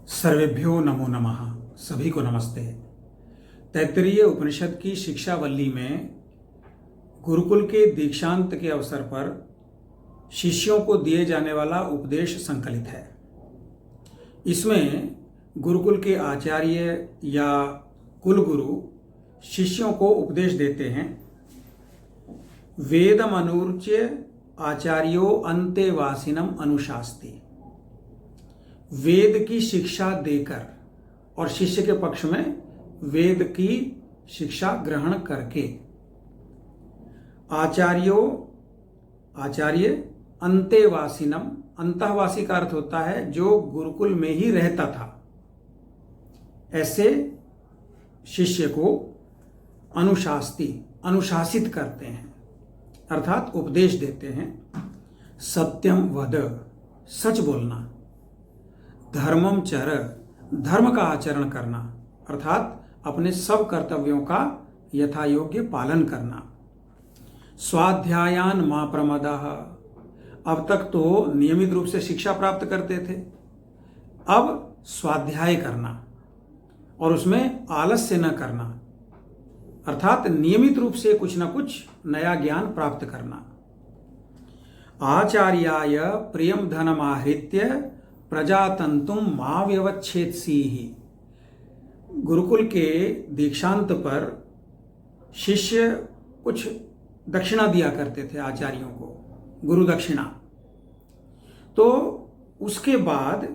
सर्वेभ्यो नमो नमः। सभी को नमस्ते। तैत्तिरीय उपनिषद की शिक्षावल्ली में गुरुकुल के दीक्षांत के अवसर पर शिष्यों को दिए जाने वाला उपदेश संकलित है। इसमें गुरुकुल के आचार्य या कुलगुरु शिष्यों को उपदेश देते हैं। वेदमनुर्च्य आचार्यो अंतेवासिनम अनुशास्ति। वेद की शिक्षा देकर और शिष्य के पक्ष में वेद की शिक्षा ग्रहण करके आचार्य अंतेवासिनम, अंतःवासी का अर्थ होता है जो गुरुकुल में ही रहता था, ऐसे शिष्य को अनुशासित करते हैं, अर्थात उपदेश देते हैं। सत्यम वद, सच बोलना। धर्मम चर, धर्म का आचरण करना, अर्थात अपने सब कर्तव्यों का यथायोग्य पालन करना। स्वाध्यायान मा प्रमदः, अब तक तो नियमित रूप से शिक्षा प्राप्त करते थे, अब स्वाध्याय करना और उसमें आलस्य न करना, अर्थात नियमित रूप से कुछ न कुछ नया ज्ञान प्राप्त करना। आचार्याय प्रियम धनमाहृत्य प्रजातंतुम मा व्यवच्छेदसीहि। गुरुकुल के दीक्षांत पर शिष्य कुछ दक्षिणा दिया करते थे आचार्यों को, गुरु दक्षिणा। तो उसके बाद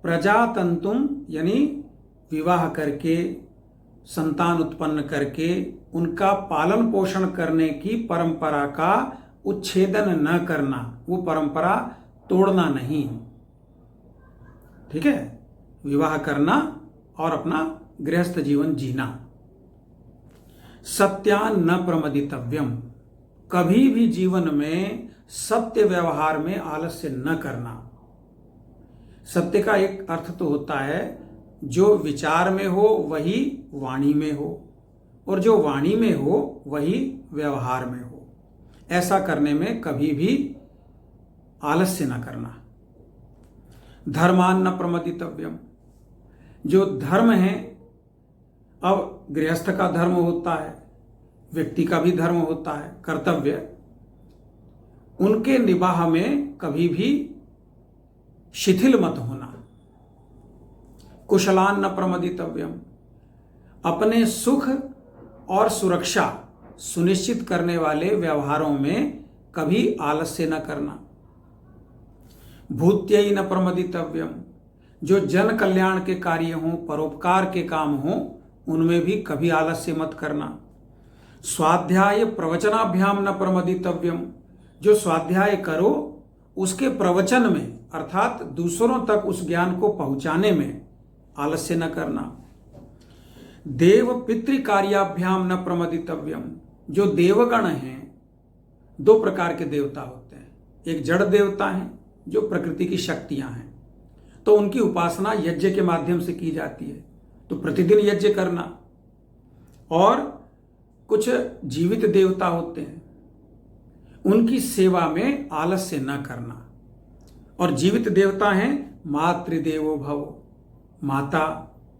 प्रजातंतुम यानी विवाह करके संतान उत्पन्न करके उनका पालन पोषण करने की परंपरा का उच्छेदन न करना, वो परंपरा तोड़ना नहीं। ठीक है, विवाह करना और अपना गृहस्थ जीवन जीना। सत्यान न प्रमदितव्यम, कभी भी जीवन में सत्य व्यवहार में आलस्य न करना। सत्य का एक अर्थ तो होता है जो विचार में हो वही वाणी में हो, और जो वाणी में हो वही व्यवहार में हो। ऐसा करने में कभी भी आलस्य न करना। धर्मान न प्रमदितव्यम, जो धर्म है, अब गृहस्थ का धर्म होता है, व्यक्ति का भी धर्म होता है, कर्तव्य, उनके निबाह में कभी भी शिथिल मत होना। कुशलान न प्रमदितव्यम, अपने सुख और सुरक्षा सुनिश्चित करने वाले व्यवहारों में कभी आलस्य न करना। भूत्यै न प्रमदितव्यम, जो जन कल्याण के कार्य हों, परोपकार के काम हों, उनमें भी कभी आलस्य मत करना। स्वाध्याय प्रवचनाभ्याम न प्रमदितव्यम, जो स्वाध्याय करो उसके प्रवचन में, अर्थात दूसरों तक उस ज्ञान को पहुंचाने में आलस्य न करना। देव पितृ कार्याभ्याम न प्रमदितव्यम, जो देवगण हैं, दो प्रकार के देवता होते हैं। एक जड़ देवता हैं जो प्रकृति की शक्तियां हैं, तो उनकी उपासना यज्ञ के माध्यम से की जाती है, तो प्रतिदिन यज्ञ करना। और कुछ जीवित देवता होते हैं, उनकी सेवा में आलस्य न करना। और जीवित देवता हैं मातृदेवो भव, माता,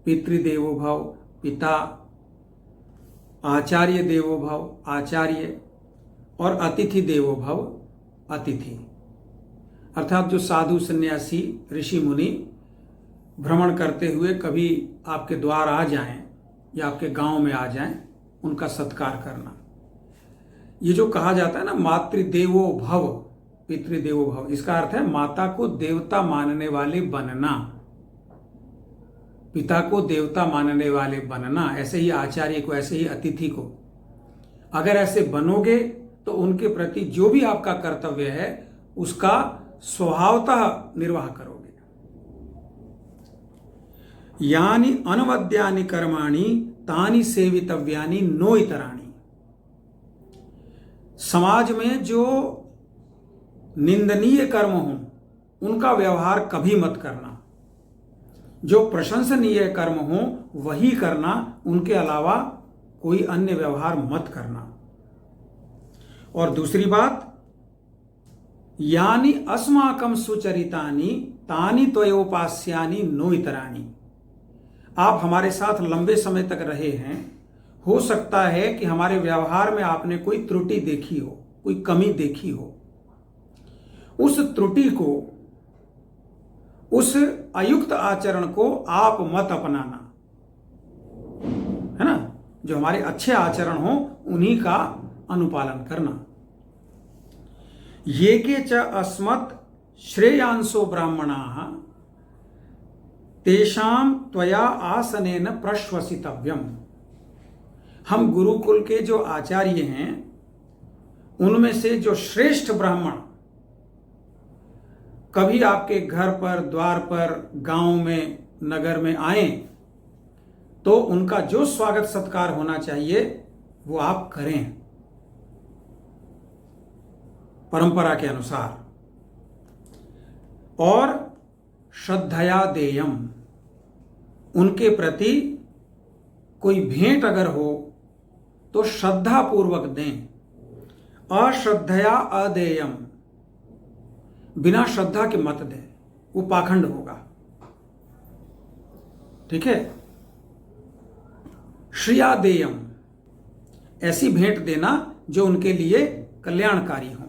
पितृदेवो भव, पिता, आचार्य देवो भव, आचार्य, और अतिथि देवो भव, अतिथि। अर्थात जो साधु सन्यासी ऋषि मुनि भ्रमण करते हुए कभी आपके द्वार आ जाएं या आपके गांव में आ जाएं, उनका सत्कार करना। ये जो कहा जाता है ना मातृदेवो भव पितृदेवो भव, इसका अर्थ है माता को देवता मानने वाले बनना, पिता को देवता मानने वाले बनना। ऐसे ही आचार्य को, ऐसे ही अतिथि को। अगर ऐसे बनोगे तो उनके प्रति जो भी आपका कर्तव्य है उसका स्वभावतः निर्वाह करोगे। यानी अनवद्यानि कर्माणि तानि सेवितव्यानि नो इतराणि। समाज में जो निंदनीय कर्म हों उनका व्यवहार कभी मत करना, जो प्रशंसनीय कर्म हों वही करना, उनके अलावा कोई अन्य व्यवहार मत करना। और दूसरी बात, यानी अस्माकं सुचरितानि तानि त्वयोपास्यानि नो इतराणि। आप हमारे साथ लंबे समय तक रहे हैं, हो सकता है कि हमारे व्यवहार में आपने कोई त्रुटि देखी हो, कोई कमी देखी हो। उस त्रुटि को, उस अयुक्त आचरण को आप मत अपनाना, है ना। जो हमारे अच्छे आचरण हो उन्हीं का अनुपालन करना। ये के च अस्मत् श्रेयांसो ब्राह्मणाः तेषां त्वया आसनेन प्रश्वसितव्यम। हम गुरुकुल के जो आचार्य हैं उनमें से जो श्रेष्ठ ब्राह्मण कभी आपके घर पर, द्वार पर, गांव में, नगर में आए तो उनका जो स्वागत सत्कार होना चाहिए वो आप करें परंपरा के अनुसार। और श्रद्धया देयम, उनके प्रति कोई भेंट अगर हो तो श्रद्धा पूर्वक दें। अश्रद्धया अदेयम, बिना श्रद्धा के मत दें, वो पाखंड होगा। ठीक है। श्रिया देयम, ऐसी भेंट देना जो उनके लिए कल्याणकारी हो।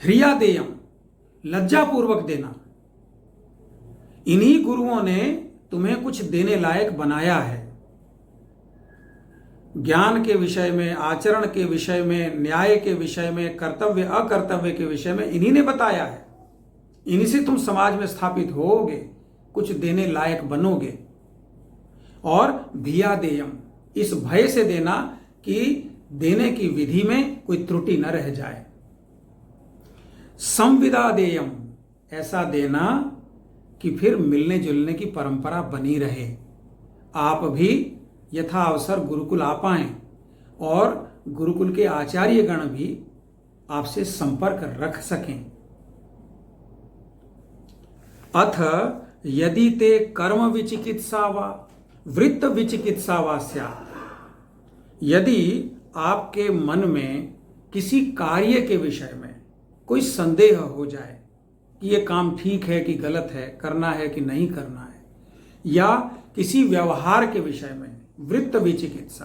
ह्रिया देयम, लज्जापूर्वक देना। इन्हीं गुरुओं ने तुम्हें कुछ देने लायक बनाया है। ज्ञान के विषय में, आचरण के विषय में, न्याय के विषय में, कर्तव्य अकर्तव्य के विषय में इन्हीं ने बताया है। इन्हीं से तुम समाज में स्थापित होगे, कुछ देने लायक बनोगे। और भिया देयम, इस भय से देना कि देने की विधि में कोई त्रुटि न रह जाए। संविदा देयम, ऐसा देना कि फिर मिलने जुलने की परंपरा बनी रहे, आप भी यथा अवसर गुरुकुल आ पाएं और गुरुकुल के आचार्य गण भी आपसे संपर्क रख सकें। अथ यदि ते कर्म विचिकित्सा वा वृत्त विचिकित्सा वा स्यात्, यदि आपके मन में किसी कार्य के विषय में कोई संदेह हो जाए कि ये काम ठीक है कि गलत है, करना है कि नहीं करना है, या किसी व्यवहार के विषय में वृत्त विचिकित्सा,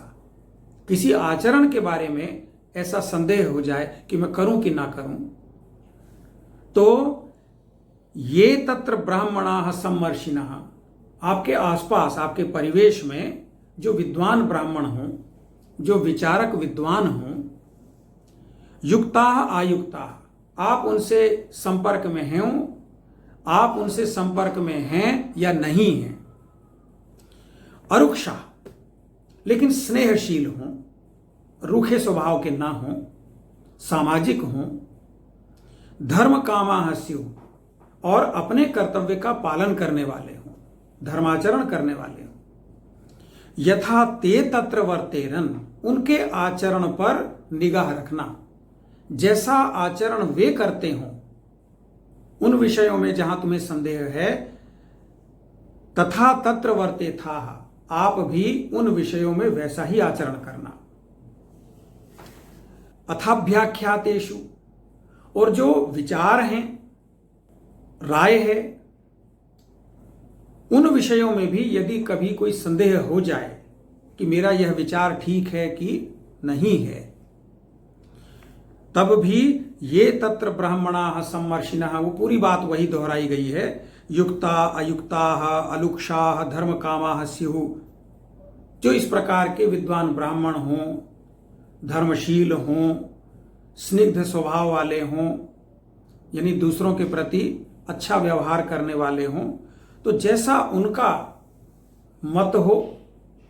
किसी आचरण के बारे में ऐसा संदेह हो जाए कि मैं करूं कि ना करूं, तो ये तत्र ब्राह्मणाः सम्मर्षिणः, आपके आसपास, आपके परिवेश में जो विद्वान ब्राह्मण हों, जो विचारक विद्वान हों, युक्ताः आयुक्ताः, आप उनसे संपर्क में हैं, आप उनसे संपर्क में हैं या नहीं हैं। अरुक्षा, लेकिन स्नेहशील हों, रूखे स्वभाव के ना हों, सामाजिक हों। धर्म कामाः स्युः, और अपने कर्तव्य का पालन करने वाले हों, धर्माचरण करने वाले हों। यथा ते तत्र वर्तेरन, उनके आचरण पर निगाह रखना, जैसा आचरण वे करते हों उन विषयों में जहां तुम्हें संदेह है, तथा तत्र वर्तेथाः, आप भी उन विषयों में वैसा ही आचरण करना। अथाभ्याख्यातेषु, और जो विचार हैं, राय है, उन विषयों में भी यदि कभी कोई संदेह हो जाए कि मेरा यह विचार ठीक है कि नहीं है, तब भी ये तत्र ब्राह्मणाः सम्मर्षिणः, वो पूरी बात वही दोहराई गई है। युक्ता अयुक्ताः अलुक्षाः धर्म कामाः स्युः, जो इस प्रकार के विद्वान ब्राह्मण हों, धर्मशील हों, स्निग्ध स्वभाव वाले हों, यानी दूसरों के प्रति अच्छा व्यवहार करने वाले हों, तो जैसा उनका मत हो,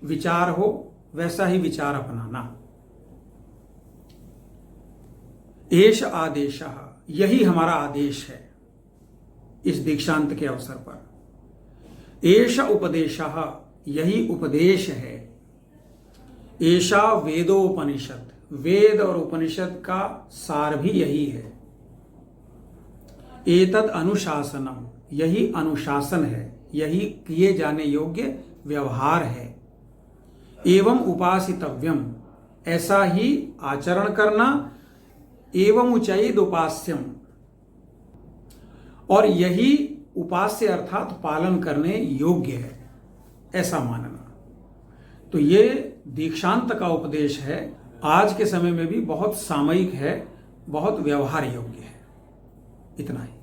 विचार हो, वैसा ही विचार अपनाना। एष आदेशः, यही हमारा आदेश है इस दीक्षांत के अवसर पर। एष उपदेशः, यही उपदेश है। एषा वेदोपनिषद, वेद और उपनिषद का सार भी यही है। एतद अनुशासनम, यही अनुशासन है, यही किए जाने योग्य व्यवहार है। एवं उपासितव्यम, ऐसा ही आचरण करना। एवं उचैद उपास्यम, और यही उपास्य अर्थात पालन करने योग्य है, ऐसा मानना। तो ये दीक्षांत का उपदेश है, आज के समय में भी बहुत सामयिक है, बहुत व्यवहार योग्य है। इतना ही।